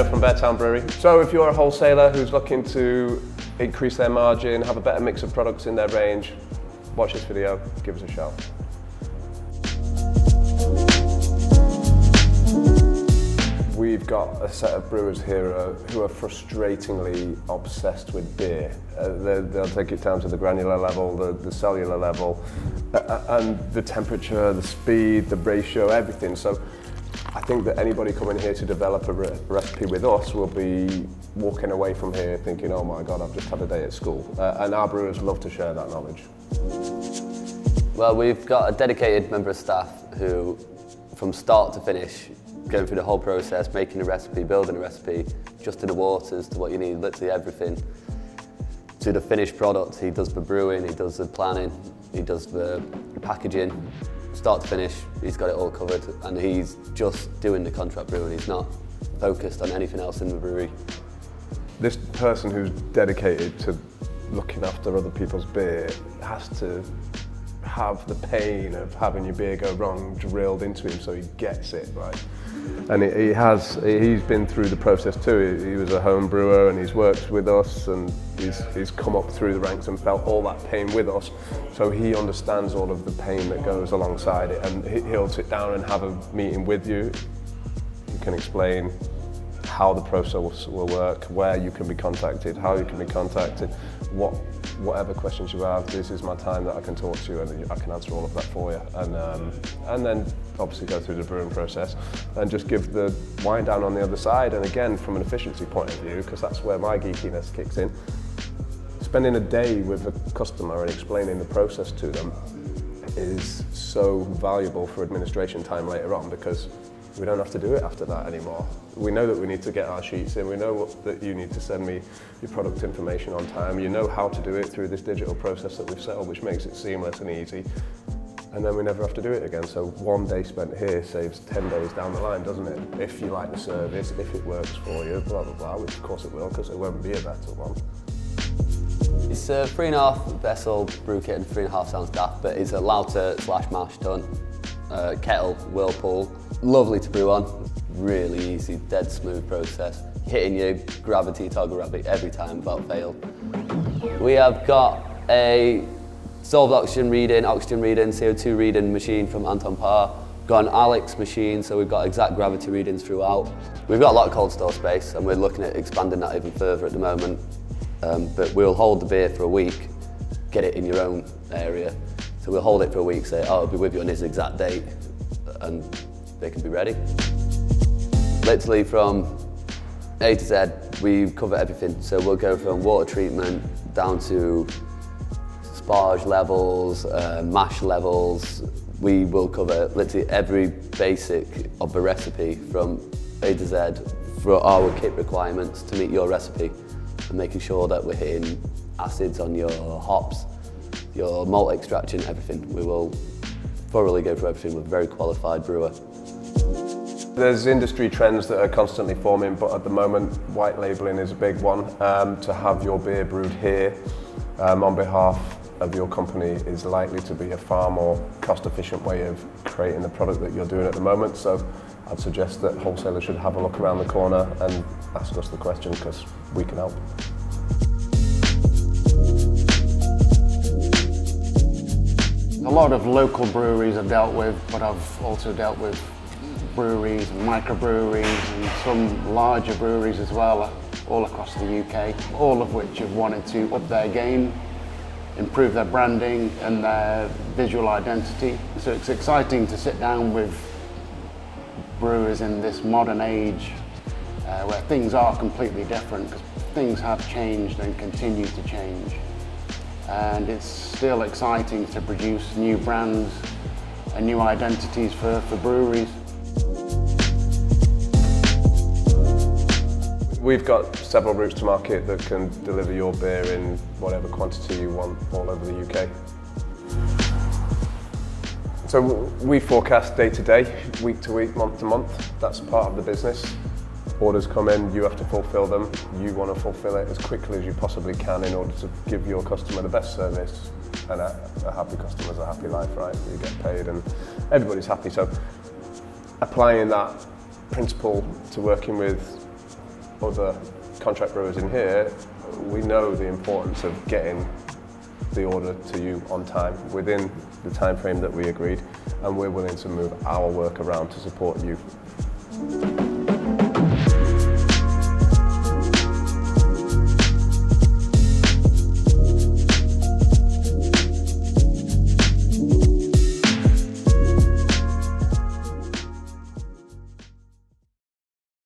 Peter from Beartown Brewery. So if you're a wholesaler who's looking to increase their margin, have a better mix of products in their range, watch this video, give us a shout. We've got a set of brewers here who are frustratingly obsessed with beer. They'll take it down to the granular level, the cellular level, and the temperature, the speed, the ratio, everything. So I think that anybody coming here to develop a recipe with us will be walking away from here thinking, oh my God, I've just had a day at school. And our brewers love to share that knowledge. Well, we've got a dedicated member of staff who, from start to finish, going through the whole process, making a recipe, building a recipe, adjusting the waters to what you need, literally everything, to the finished product. He does the brewing, he does the planning, he does the packaging, start to finish, he's got it all covered, and he's just doing the contract brewing. He's not focused on anything else in the brewery. This person who's dedicated to looking after other people's beer has to have the pain of having your beer go wrong drilled into him so he gets it right. And he's been through the process too. He was a home brewer and he's worked with us and he's come up through the ranks and felt all that pain with us. So he understands all of the pain that goes alongside it, and he'll sit down and have a meeting with you. You can explain how the process will work, where you can be contacted, how you can be contacted, whatever questions you have. This is my time that I can talk to you and I can answer all of that for you. And then obviously go through the brewing process and just give the wind down on the other side. And again, from an efficiency point of view, because that's where my geekiness kicks in, spending a day with a customer and explaining the process to them is so valuable for administration time later on, because we don't have to do it after that anymore. We know that we need to get our sheets in, we know that you need to send me your product information on time, you know how to do it through this digital process that we've set up, which makes it seamless and easy, and then we never have to do it again. So one day spent here saves 10 days down the line, doesn't it? If you like the service, if it works for you, blah, blah, blah, which of course it will, because there won't be a better one. It's a 3.5 vessel brew kit and 3.5 ounce DAF, but it's a lauter / mash tun, kettle, whirlpool. Lovely to brew on, really easy, dead smooth process. Hitting your gravity toggle rabbit every time without fail. We have got a dissolved oxygen reading, CO2 reading machine from Anton Parr. Got an Alex machine, so we've got exact gravity readings throughout. We've got a lot of cold store space and we're looking at expanding that even further at the moment. But we'll hold the beer for a week, get it in your own area. So we'll hold it for a week, say, oh, it'll be with you on this exact date, and they can be ready. Literally from A to Z, we cover everything. So we'll go from water treatment down to sparge levels, mash levels. We will cover literally every basic of the recipe from A to Z for our kit requirements to meet your recipe, and making sure that we're hitting acids on your hops, your malt extraction, everything. We will thoroughly go through everything with a very qualified brewer. There's industry trends that are constantly forming, but at the moment, white labelling is a big one. To have your beer brewed here on behalf of your company is likely to be a far more cost-efficient way of creating the product that you're doing at the moment. So I'd suggest that wholesalers should have a look around the corner and ask us the question, because we can help. A lot of local breweries I've dealt with, but I've also dealt with breweries and microbreweries and some larger breweries as well, all across the UK, all of which have wanted to up their game, improve their branding and their visual identity. So it's exciting to sit down with brewers in this modern age where things are completely different, because things have changed and continue to change. And it's still exciting to produce new brands and new identities for breweries. We've got several routes to market that can deliver your beer in whatever quantity you want all over the UK. So we forecast day to day, week to week, month to month. That's part of the business. Orders come in, you have to fulfill them. You want to fulfill it as quickly as you possibly can in order to give your customer the best service. And a happy customer's a happy life, right? You get paid and everybody's happy. So applying that principle to working with other contract brewers in here, we know the importance of getting the order to you on time, within the time frame that we agreed, and we're willing to move our work around to support you.